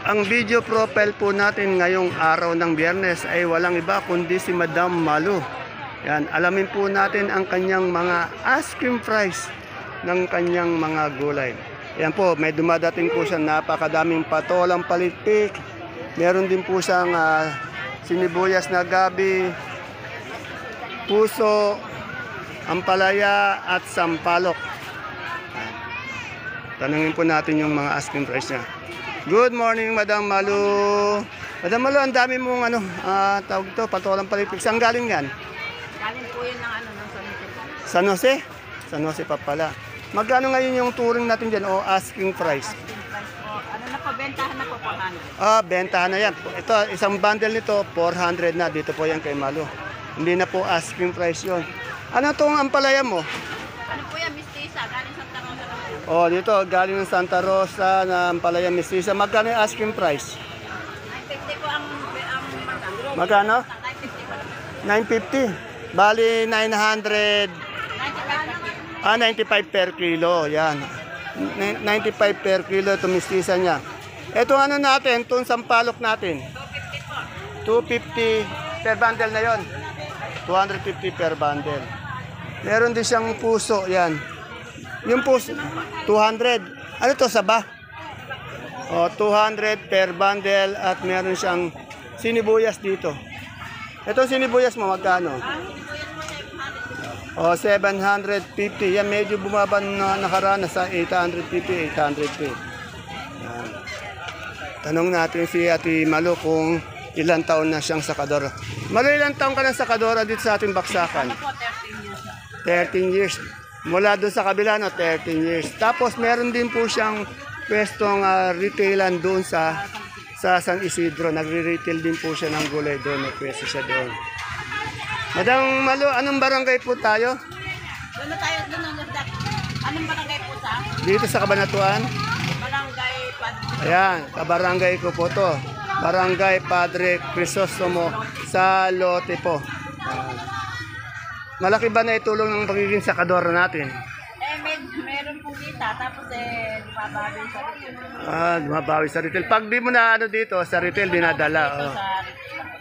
Ang video profile po natin ngayong araw ng Biyernes ay walang iba kundi si Madam Malu. Yan, alamin po natin ang kanyang mga asking price ng kanyang mga gulay. Yan po, may dumadating po siya napakadaming patolang palitpik. Meron din po siyang sinibuyas na gabi, puso, ampalaya at sampalok. Tanungin po natin yung mga asking price niya. Good morning, Madam Malu. Madam Malu, ang dami mong tawag ito, patolang palitpik. Saan galing yan? Galing po yun ng ng San Jose? San Jose pa pala. Magkano ngayon yung touring natin dyan o asking price? asking price po. Na po, bentahan na po 400. Bentahan na yan. Ito, isang bundle nito, 400 na. Dito po yan kay Malu. Hindi na po asking price yun. Ano itong ampalaya mo? Ano po yan, mistisa? Galing Santa Rosa naman. Dito, galing ng Santa Rosa na ampalaya mistisa. Magkano yung asking price? 950 po ang Magkano? 950 po. 950. Bali, 900. 95 per kilo. Yan. 95 per kilo itong mistisa niya. Ito natin, itong sampalok natin. 250 po. 250 per bundle na yon. 250 per bundle. Meron din siyang puso, yan. Yung puso, 200. Ano to, saba? 200 per bundle at meron siyang sinibuyas dito. Ito sinibuyas mo, magkano? 750. Yan, medyo bumaba na nakaranas sa 850, 800. Yan. Tanong natin si Ate Malu kung ilang taon na siyang sakadora. Malu, ilang taon ka na sakadora dito sa ating baksakan? Ano po, 13 years. 13 years. Mula doon sa kabila, 13 years. Tapos meron din po siyang pwestong retailan doon sa San Isidro. Nagre-retail din po siya ng gulay doon. Nagpwesto siya doon. Madam Malu, anong barangay po tayo? Doon na tayo, doon na tayo. Anong barangay po sa? Dito sa Cabanatuan? Barangay Padre. Ayan, kabarangay ko po to. Barangay Padre Crisostomo sa Lote po. Ayan. Malaki ba na itulong ng pagiging sakadora natin? Meron po kita, tapos lumabawi sa retail. Dumabawi sa retail. Pag di mo na dito, sa retail dinadala. Oh.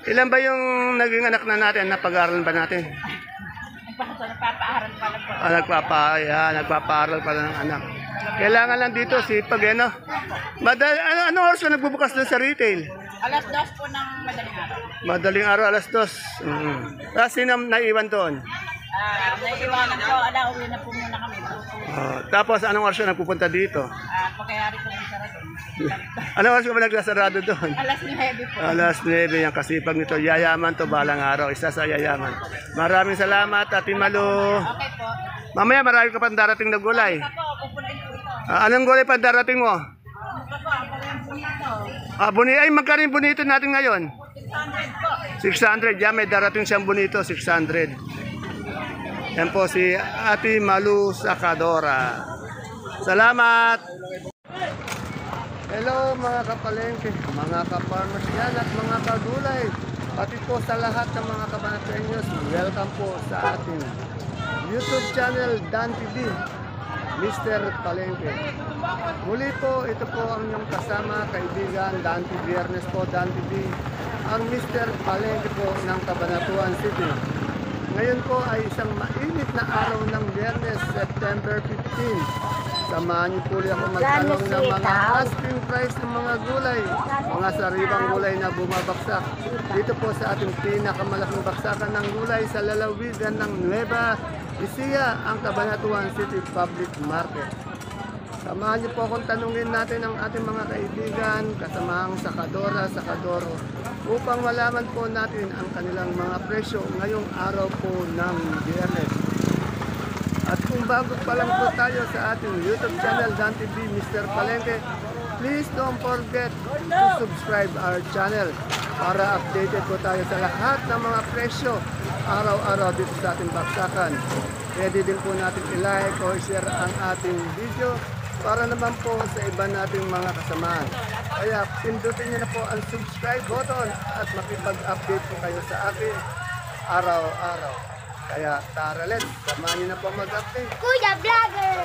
Ilan ba yung naging anak na natin? Napag-aaral ba natin? Nagpapaaral pa lang po. Nagpapaaral pa ng anak. Kailangan lang dito, sipag no? Ano oras ka nagbubukas doon sa retail? Alas 2 po ng madaling araw. Madaling araw, alas 2. Sino naiwan doon? Naiiwanan po, uwi na po muna kami. Tapos anong oras ka nagpupunta dito? Pagkayari po ng sarado. Anong oras ka ba naglasarado doon? Alas 9 po. Alas 9, yung kasipag nito. Yayaman to balang araw. Isa sa yayaman. Maraming salamat, Ate Malu. Okay po. Mamaya marami ka pang darating na gulay. Ito po, pupunin po ito. Anong gulay pa darating mo? Ito po, ang po ito. Ay, magkano yung bonito natin ngayon? 600 po. 600. Yan, may darating siyang bonito, 600. Yan po si Ate Malu Sakadora. Salamat! Hello mga kapalengke, mga kaparmers yan at mga kagulay. Pati po sa lahat ng mga kapanatenyos, welcome po sa ating YouTube channel Dan TV, Mr. Palengke. Muli po, ito po ang inyong kasama, kaibigan, Dan TV, Biyernes po, Dan TV, ang Mr. Palengke po ng Cabanatuan City. Ngayon po ay isang mainit na araw ng Biyernes, September 15. Samahan niyo po ako magtanong ng mga asking price ng mga gulay, mga sariwang gulay na bumabaksak. Dito po sa ating pinakamalaking baksakan ng gulay sa lalawigan ng Nueva Ecija, ang Cabanatuan City Public Market. Samahan niyo po akong tanungin natin ang ating mga kaibigan, kasamahang sakadoro, upang malaman po natin ang kanilang mga presyo ngayong araw po ng Biyernes. At kung bago pa lang po tayo sa ating YouTube channel, Dan TV, Mr. Palengke, please don't forget to subscribe our channel para updated po tayo sa lahat ng mga presyo araw-araw dito sa ating baksakan. Pwede din po natin i-like o share ang ating video para naman po sa iba nating mga kasamahan. Kaya pindutin niyo na po ang subscribe button at makipag-update po kayo sa akin araw-araw. Kaya tara, let's samahan niyo na po mag-update. Kuya Vlogger!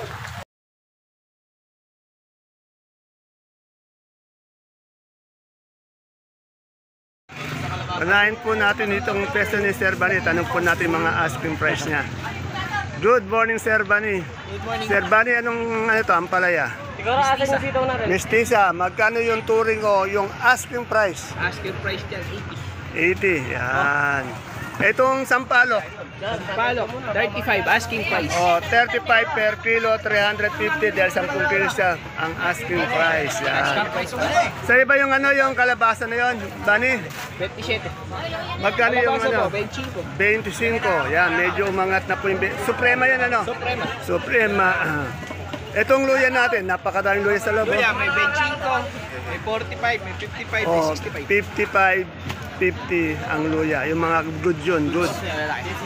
Unahin po natin itong peso ni Sir Bani. Tanong po natin mga asking price niya. Good morning, Sir Bani. Good morning. Sir Bani, anong ano to, ampalaya? Siguro asa yung sitaw natin. Mestiza, magkano yung touring o yung asking price? Asking price dyan, 80, yan. Itong sampalok, 80. Palok, 35, asking price. 35 per kilo, 350 dahil 10 kilo siya ang asking price. Asking Yan. price po. Sa iba yung ano, yung kalabasa na yon, Bani? 27. Magkano yung Kalabasa ano? po, 25. 25. Yan, medyo umangat na po yung... Suprema yan, ano? Suprema. Suprema. Itong luya natin, napakadaming luya sa loob. oh. Luya, may 25, may 45, may 55, may 65. 50 ang luya. Yung mga good yun, good.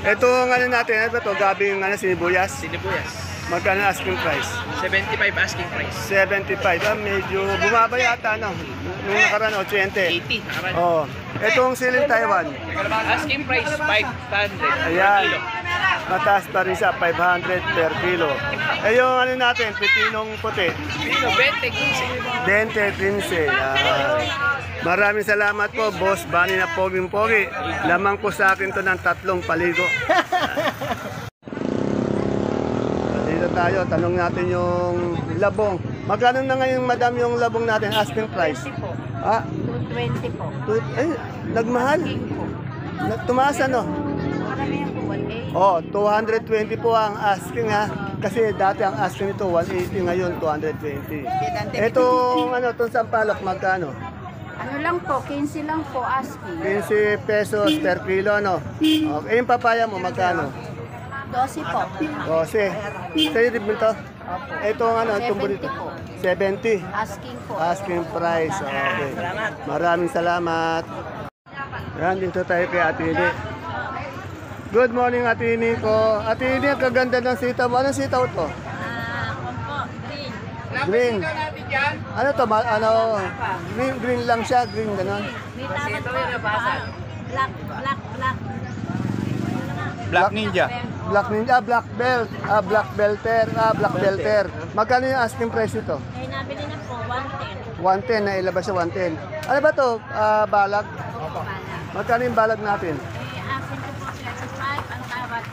Ito ang ano natin, ano ba ito? Gabing ano, sinibuyas. Sinibuyas. Magkano asking price? 75 asking price. 75. Medyo bumaba yata, no? Nung nakaraan, 80. 80. Oh. Itong siling Taiwan. Asking price, 500. Ayan. Mataas pa rin siya, 500 per kilo. Eh yung ano natin, pipinong puti. Pino, 20, 15. 20, 15. Maraming salamat po, Boss Bani na poging-pogi. Lamang po sa akin to ng 3 paligo. Dito tayo, tanong natin yung labong. Magkano na ngayon, madam, yung labong natin, asking price? 20 po. Ah, 220 po. nagmahal. Tumaas ano? Marami yan po, 180. Oh, 220 po ang asking ha. Kasi dati ang asking nito 180, ngayon 220. Itong ano, itong sampalok magkano? Ano lang po, 15 lang po asking. 15 pesos per kilo, no? Okay, yung papaya mo magkano? 12 po. 12. Sa'yo din mo ito? Itong ano, itong 70 bonito? po. 70. Asking po. Asking price. Okay. Maraming salamat. Yan, dito tayo kay Ate Ini. Good morning, Ate Ini ko. Ate Ini, ang kaganda ng sitaw mo. Anong sitaw to? Green. Ano to? Green lang siya. Green, gano'n. May tawag po. Black. Black Ninja. Black Ninja, Black Belt. Black Belter. Black Belter. Magkano yung asking price nito? Eh, nabili na po, 110. 110, nailabas siya 110. Ano ba to? Balag? Magkano yung balag natin? Eh, asking ko po 35, ang tawad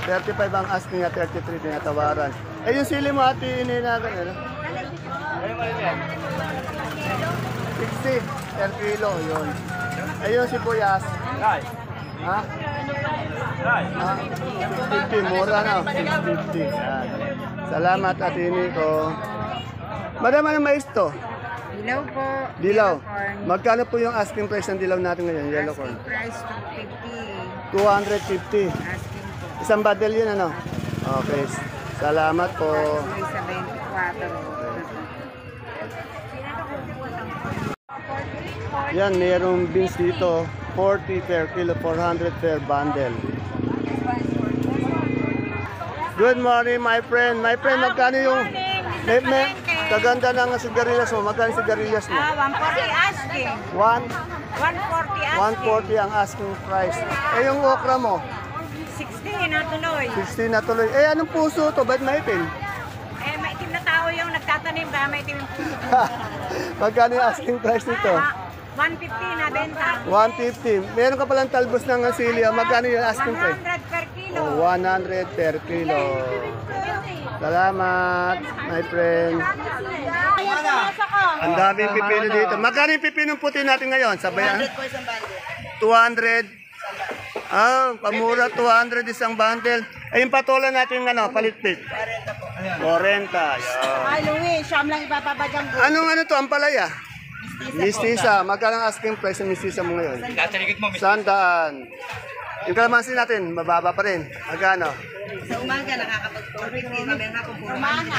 35 ang asking niya, 33 tinatawaran. Eh yung sili mo ate, ininagan, ano? 60 per kilo, yun. Eh yung sibuyas. Ha? 650, mura na, 650. Yan. Salamat ate Nico. Madam, ano mais to? Dilaw po. Dilaw. Magkano po yung asking price ng dilaw natin ngayon, yellow corn? Price 250. 250. Asking po. Isang bundle yun, ano? Okay. Salamat po. May sa 24. Yan, mayroong beans dito. 40 per kilo, 400 per bundle. Good morning, my friend. My friend, magkano yung... May kaganda ng sigarilyas mo. Magkano yung sigarilyas mo? 140 asking. 140 140 ang asking price. Eh, yung okra mo? 60 na tuloy. 60 na tuloy. Eh, anong puso to? Ba't maitim? Eh, maitim na tao yung nagtatanim kaya maitim yung puso. Magkano yung asking price nito? 150 na benta. 150. Meron ka palang talbos ng silya. Magkano yung asking price? 100 per kilo. 100 per kilo. Salamat, my friend. Ang daming pipino dito. Magkano yung pipinong puti natin ngayon? Sabayan? 200. Pamura 200 isang bundle. Eh, yung patola natin yung ano, palitpit. 40. Yan. Ay, Louie, siyam lang ipapabadyan ko. Anong ano to, ang palaya? Mistisa. Magkano ang asking price ng mistisa mo ngayon? Sandaan. Yung kalamansi natin, mababa pa rin. Magkano? Sa umaga, nakakapag-450 kami na kung umana.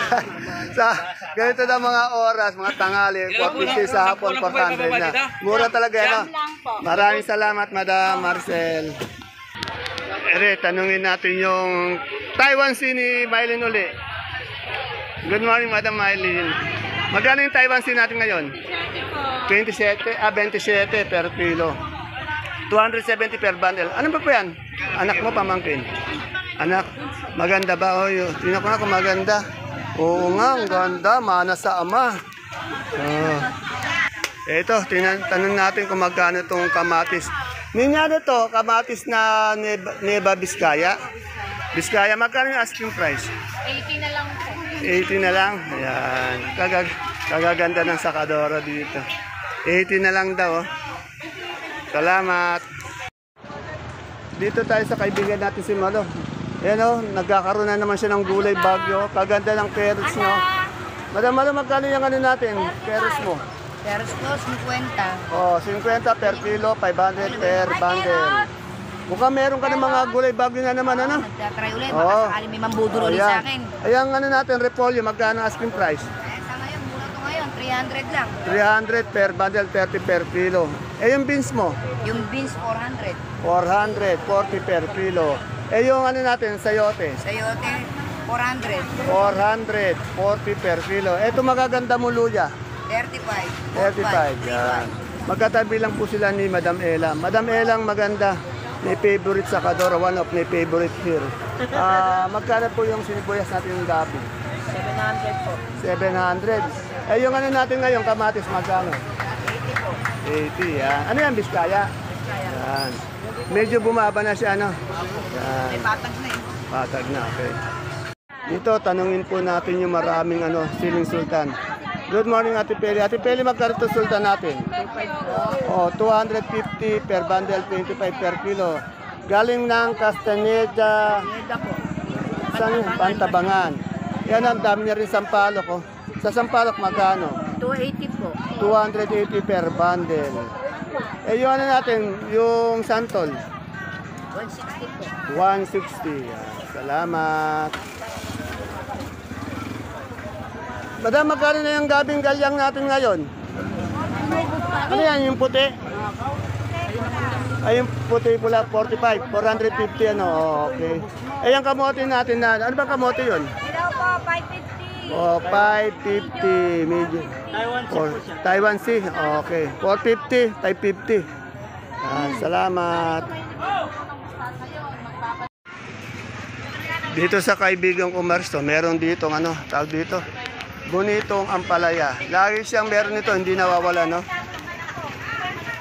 Sa ganito na mga oras, mga tangali, 450 sa hapon, 400 na. Mura talaga yan. No? Maraming salamat, Madam Marcel. Ere, tanungin natin yung Taiwan Sea ni Mylene uli. Good morning, Madam Mylene. Magkano yung Taiwan Sea natin ngayon? 27 per kilo. 270 per bundle. Ano ba po yan? Anak mo, pamangkin? Anak, maganda ba? O, tingnan ko na kung maganda. Oo nga, ang ganda. Mana sa ama. Ito, tanong natin kung magkano itong kamatis. Ninyano to, kamatis na Neva Vizcaya. Vizcaya, magkano yung asking price? 80 na lang po. 80 na lang. Ayan. Kagaganda ng sakadora dito. 80 na lang daw. Oh. Salamat. Dito tayo sa kaibigan natin si Malo. Ayan o, nagkakaroon na naman siya ng gulay bagyo. Kaganda ng carrots no. Madam Malo, magkano yung ano natin? Carrots mo? Peros po, 50. Oh, 50 per kilo, 500 per bundle. Mukhang meron ka ng mga gulay bagyo na naman, ano? Nagtatry ulit, Oo. baka sakali may mambudol ulit sa akin. Ayan, ano natin, repolyo, magkano asking price? Sa ngayon, mura to ngayon, 300 lang. 300 per bundle, 30 per kilo. Eh, yung beans mo? Yung beans, 400. 400, 40 per kilo. Eh, yung ano natin, sayote? Sayote, 400. 400, 40 per kilo. Ito magaganda mo luya? 35. 35, yan. Magkatabi lang po sila ni Madam Ella. Madam Ella ang maganda. May favorite sa Kadora, one of my favorite here. Magkano po yung sinibuyas natin yung gabi? 700 po. 700. Eh, yung ano natin ngayon, kamatis, magkano? 80 po. 80, yan. Ano yan, Biskaya? Yan. Medyo bumaba na siya, ano? Yan. May patag na eh. Patag na, okay. Dito, tanungin po natin yung maraming siling sultan. Good morning, Ate Peli. Ate Peli, magkano ito sultan natin? 250 per bundle, 25 per kilo. Galing ng Castaneda, Pantabangan. Yan, ang dami niya rin sampalok. Oh. Sa sampalok, magkano? 280 po. 280 per bundle. Eh, yung ano natin, yung santol? 160 po. 160. Yan. Salamat. Madam, magkano na yung gabing galyang natin ngayon? Ano yan, yung puti? Ay, yung puti pula, 45, 450, ano, okay. Eh, yung kamote natin na, ano ba kamote yun? Hello po, 550. Oh, 550, medyo. Taiwan Sea, okay. 450, 550. Salamat. Dito sa kaibigang Umarsto, meron dito, tawag dito. Bonitong ampalaya. Lagi siyang meron nito, hindi nawawala, no?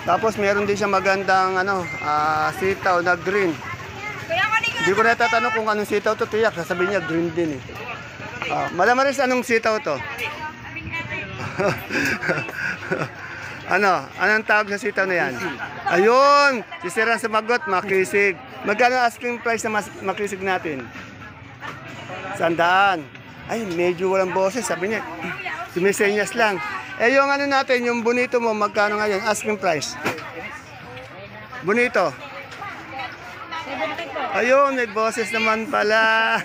Tapos meron din siyang magandang sitaw na green. Hindi ko natatanong kung anong sitaw to, tiyak. Sasabihin niya green din eh. Madam Maris, anong sitaw to? Anong tawag sa sitaw na yan? Ayun! Si Siran sumagot, makisig. Magkano asking price na makisig natin? 100. Ay, medyo walang boses. Sabi niya, sumisenyas lang. Eh, yung natin, yung bonito mo, magkano ngayon? Asking price. Bonito. 70 po. Ayun, may boses naman pala.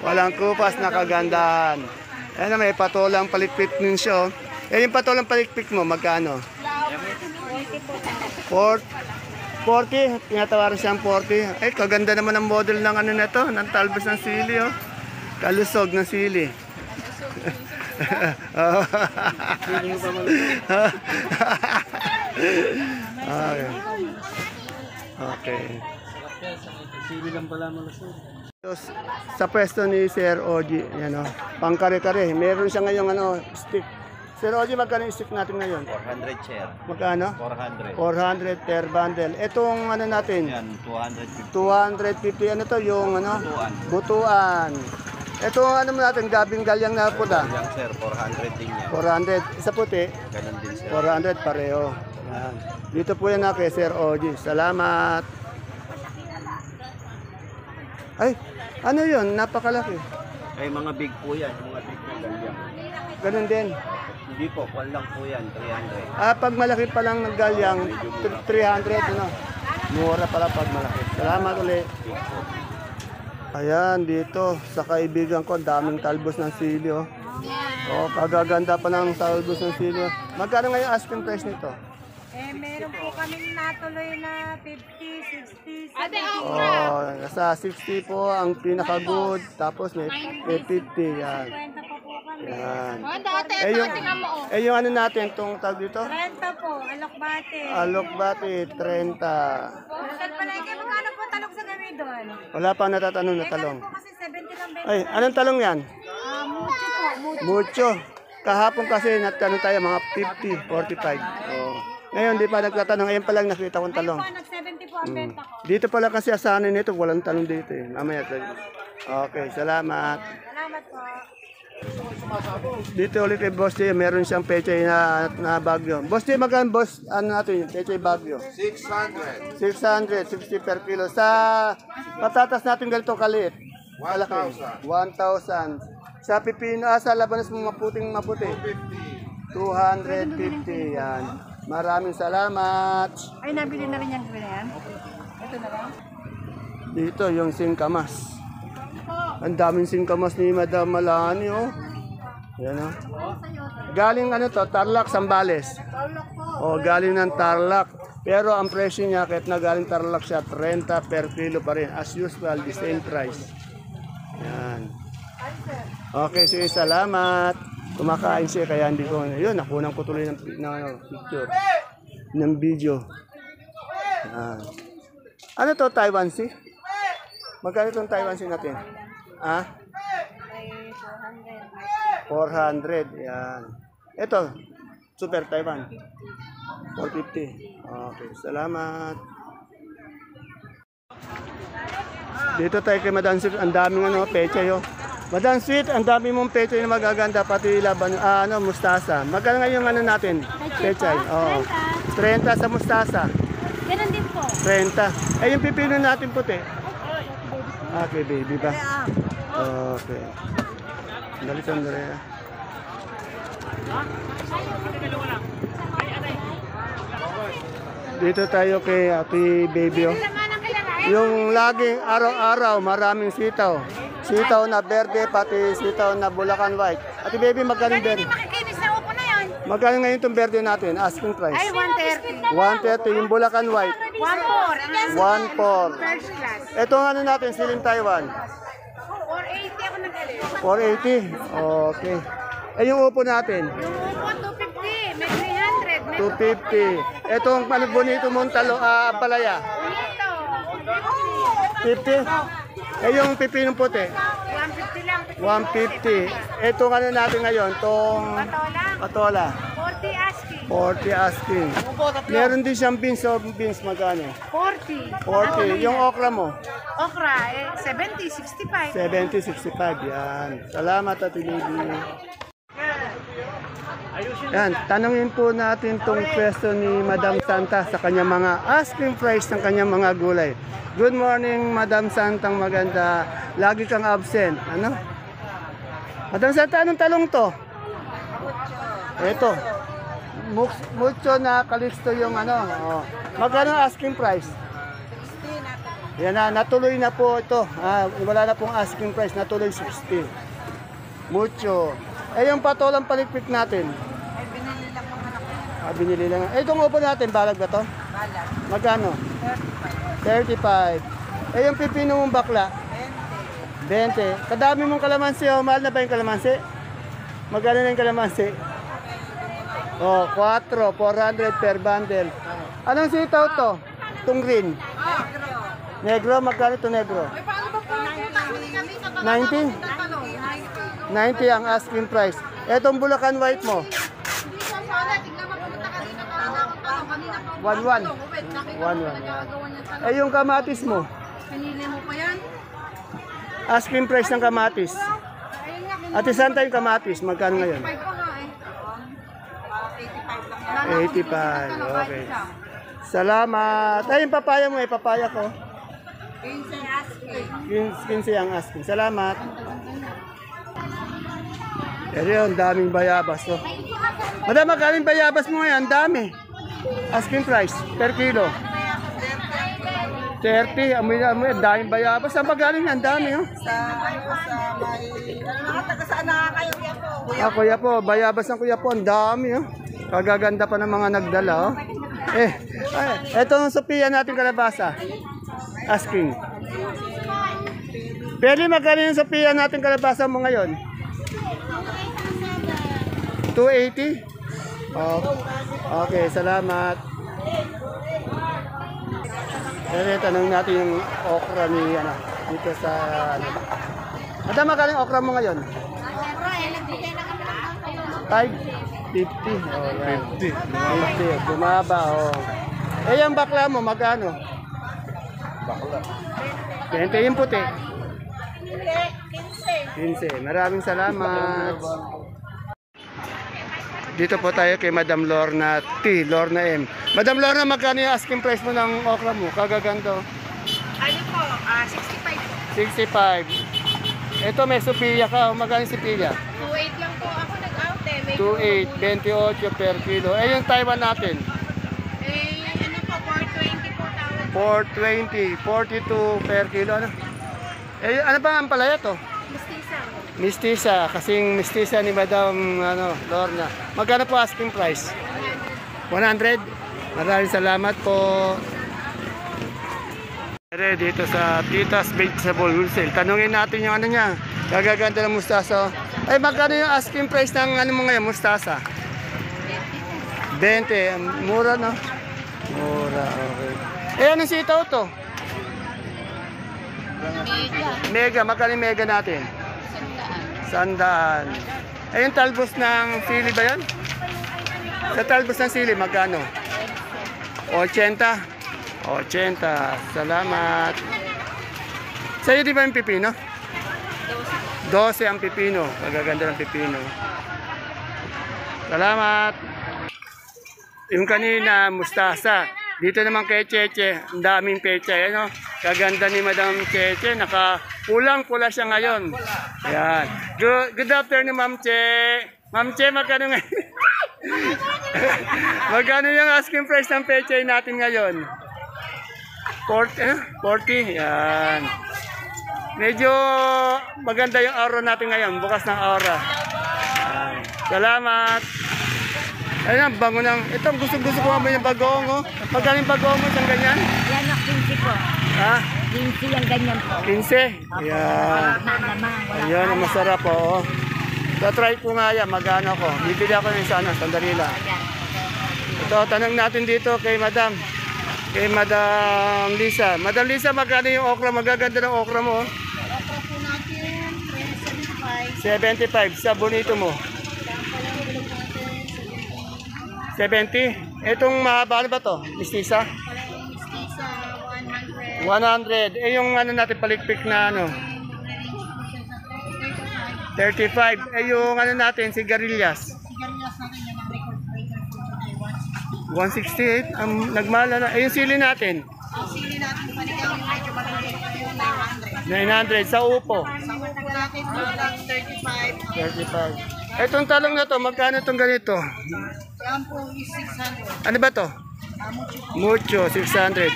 Walang kupas, nakagandahan. Ayun, may patolang palikpik din siya. Eh, yung patolang palikpik mo, magkano? 40. Tinatawaran siyang 40. Eh, kaganda naman ang model ng na to, ng talbos ng sili, oh. Kalusog ng sili. Okay. Okay. Sili lang pala malusog. Sa pwesto ni Sir Oji, yan o, pangkare-kare. Meron siya ngayong stick. Sir Oji, magkano yung stick natin ngayon? 400 chair. Magkano? 400. 400 per bundle. Itong natin? Yan, 250. 250, ano to? Yung butuan. Ito mo natin, gabing galyang na puta. Yan sir, 400 din yan. 400. Isa puti, Ganun din sir. 400 pareho. Yan. Dito po yan kay Sir Oji. Salamat. Ay, ano yun? Napakalaki. Ay mga big po yan, mga big po ganyan. Ganun din. Hindi po, kwan lang po yan, 300. Pag malaki pa lang ng galyang, 300, ano? Mura pala pag malaki. Salamat ulit. Ayan, dito sa kaibigan ko, daming talbos ng sili, oh. Oh, kagaganda pa ng talbos ng sili. Magkano ngayon asking price nito? Meron po kaming natuloy na 50, 60, 70. Oh, nasa 60 po ang pinaka-good, tapos may 50, yan. 50 pa po kami. Yan. Dati, yung ano natin, itong tag dito? 30 po, alokbate. Alokbati, 30. Saan pala kayo, magkano po talong sa gabi doon? Wala pa natatanong na talong. Po kasi 70 lang ba? Ay, anong talong yan? Mucho po, mucho. Mucho. Kahapon kasi natanong tayo mga 50, 45. Oh. Ngayon, di pa nagtatanong. Ngayon pa lang nakita kong talong. Ayun po, nag-70 po ang benta ko. Dito pala kasi asanin nito, walang talong dito eh. Mamaya. Okay, salamat. Salamat po. Dito ulit kay Boss J, meron siyang pechay na bagyo. Boss J, magkano boss, ano natin yung pechay bagyo? 600. 660 per kilo. Sa patatas natin ganito kaliit. 1,000. 1,000. Sa pipino, sa labanos mo maputi. 250. Yan. Maraming salamat. Ay, nabili na rin yung ganyan. Ito na lang. Dito yung singkamas. Ang daming singkamas ni Madam Malani, oh. Yan, oh. Galing ano to, Tarlac, Zambales. Oh, galing ng Tarlac. Pero ang presyo niya, kahit na galing Tarlac siya, 30 per kilo pa rin. As usual, the same price. Yan. Okay, sige, salamat. Kumakain siya, kaya hindi ko, yun, nakunan ko tuloy ng picture. Ng video. Yan. Ano to, Taiwan Sea? Magkano itong Taiwan Sea natin? Ah? 400. Yan. Ito, Super Taiwan. 450. Okay, salamat. Dito tayo kay Madam Sweet, ang daming pechay, oh. Madam Sweet, ang dami mong pechay na magaganda, pati laban, mustasa. Magkano ngayon natin? Pechay. Oh. 30 sa mustasa. Ganun din po. 30. Eh, yung pipino natin puti. Okay, baby ba? Okay. Dali Andrea. Dito tayo kay Ate Baby. Oh. Yung laging araw-araw, maraming sitaw. Sitaw na berde, pati sitaw na Bulacan White. Ate Baby, magkano yung berde? Makikinis na upo na yun. Magkano ngayon itong berde natin? Asking price. Ay, 130. 130 yung Bulacan White. 1.4. 1.4. First class. Ito natin, siling Taiwan. 480 ako nag-alis. 480. Okay. Eh yung upo natin? Yung upo, 250. May 300. May 250. Etong bonito mong palaya? Ito. 50. Eh yung pipinong puti? 150 lang. 150. Etong natin ngayon, tong Patola. patola. 40 asking. 40 asking. Meron din siyang beans, so beans magkano? 40. 40. Yung okra mo? Okra, 70, 65. 70, 65. Yan. Salamat, Ate Baby. Yan, tanungin po natin tong pwesto ni Madam Santa sa kanyang mga asking price ng kanyang mga gulay. Good morning, Madam Santang maganda. Lagi kang absent. Ano? Madam Santa, anong talong to? Ito. Mucho na kalisto yung Oh. Magkano ang asking price? Yan na, natuloy na po ito. Wala na pong asking price, natuloy 60. Mucho. Eh yung patolang palikpik natin? Binili lang. Eh itong upo natin, balag ba to? Balag. Magkano? 35. Eh yung pipino mong bakla? 20. Kadami mong kalamansi, oh. Mahal na ba yung kalamansi? Magkano na yung kalamansi? Oh, 4, 400 per bundle. Anong sitaw to? Itong green? Negro, magkano ito negro? 90? 90 ang asking price. Etong Bulacan White mo? 11. 11. Eh yung kamatis mo? Pinili mo pa yan? Asking price ng kamatis. Ate Santa yung kamatis, magkano ngayon? 85. Okay. Salamat. Ay, yung papaya mo, papaya ko. 15 ang asking. Salamat. Pero yun, daming bayabas. Oh. Madam, magkano yung bayabas mo ngayon? Ang dami. Asking price per kilo. 30. Amoy, daming bayabas. Saan ba galing? Ang dami. Oh. Kuya po. Bayabas ng Kuya po. Ang dami. Oh. Kagaganda pa ng mga nagdala. Oh. Etong Sophia natin kalabasa. Asking. Pwede magkano yung Sophia natin kalabasa mo ngayon? 280? Oh. Okay, salamat. Pero tanong natin yung okra ni dito sa Madam, magkano yung okra mo ngayon? 5? 50. Oh, yan. 50. Bumaba, oh. Eh, yung bakla mo, magkano? Bakla. 20 yung puti. 15. Maraming salamat. Dito po tayo kay Madam Lorna T. Lorna M. Madam Lorna, magkano yung asking price mo ng okra mo? Kagaganto. Ano po? 65 po. 65. Ito may Sophia ka. Magkano yung Sophia? 2.8 lang po ako nag-out eh. May 2.8, 28 per kilo. Eh, yung Taiwan natin? ano po, 420 po tawad. 420, 42 per kilo. Ano? Eh, ano ba ang palaya to? Mestiza. Mistisa, kasing mistisa ni Madam Lorna. Magkano po asking price? 100. Maraming salamat po. Dito sa Tita's Vegetable Wholesale. Tanungin natin yung ano niya. Gagaganda ng mustasa. Ay, magkano yung asking price ng ano mo ngayon, mustasa? 20. Mura, no? Mura, okay. Eh, anong sitaw to? Mega. Magkano yung mega natin? 100. Eh, yung talbos ng sili ba yan? Sa talbos ng sili, magkano? 80. 80. Salamat. Sa'yo di ba yung pipino? 12 ang pipino. Magaganda ng pipino. Salamat. Yung kanina, mustasa. Dito naman kay Cheche, ang daming pecha. Ano? Kaganda ni Madam Cheche. Pulang-pula siya ngayon. Ayan. Good afternoon, Ma'am Che. Ma'am Che, magkano ngayon? Magkano yung asking price ng pecha natin ngayon? 40. Yan. Medyo maganda yung aura natin ngayon. Bukas ng aura. Yan. Salamat. Ayun, bango ng... Ito, gusto ko nga yung bagoong. Oh. Magkano yung bagoong mo? Isang ganyan? Yan ang 15 po. Ha? 15 yung ganyan po. 15? Yan. Ayan, ang masarap po. Oh. Try ko nga yan. Magano ko. Bibili ako ng sana. Sandali lang. Ito, tanong natin dito kay Madam. Kay Madam Lisa. Madam Lisa, magkano yung okra? Magaganda ng okra mo. Okra po natin, 75. 75. Sa bonito mo. 70. Itong mahaba ano ba to? Mistisa? Mestiza, 100. 100. Eh yung ano natin palikpik na ano? 35. Eh yung ano natin, sigarilyas? Sigarilyas natin yan ang record breaker po today, 168. Ang nagmala na. Eh yung sili natin? Ang sili natin, panigang yung medyo malaki po yung 900. 900. Sa upo? Sa upo natin, lang 35. 35. Itong talong na to, magkano itong ganito? Yan po is 600. Ano ba to? Mucho. Mucho, 600.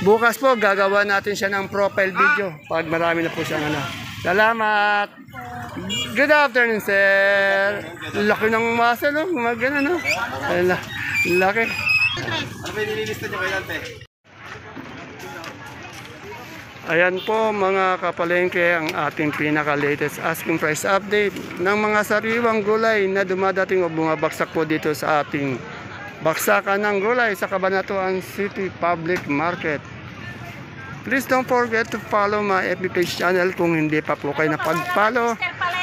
Bukas po, gagawa natin siya ng profile video pag marami na po siyang ano. Salamat! Good afternoon, sir! Laki ng muscle, no? Magana, no? Laki. Ano ba yung nililista nyo kay Dante? Ayan po mga kapalengke ang ating pinaka-latest asking price update ng mga sariwang gulay na dumadating o bumabaksak po dito sa ating baksakan ng gulay sa Cabanatuan City Public Market. Please don't forget to follow my FB page channel kung hindi pa po kayo napag-follow.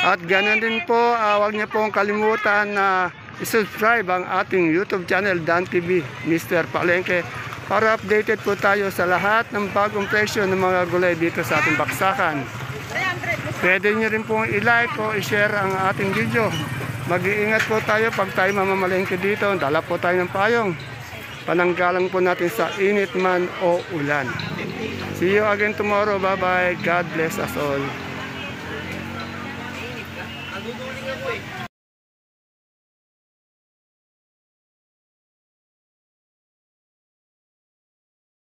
At ganun din po, huwag niyo pong kalimutan na i-subscribe ang ating YouTube channel Dan TV, Mr. Palengke, para updated po tayo sa lahat ng bagong presyo ng mga gulay dito sa ating baksakan. Pwede nyo rin pong i-like o i-share ang ating video. Mag-iingat po tayo pag tayo mamamalengke dito. Dala po tayo ng payong. Pananggalang po natin sa init man o ulan. See you again tomorrow. Bye-bye. God bless us all.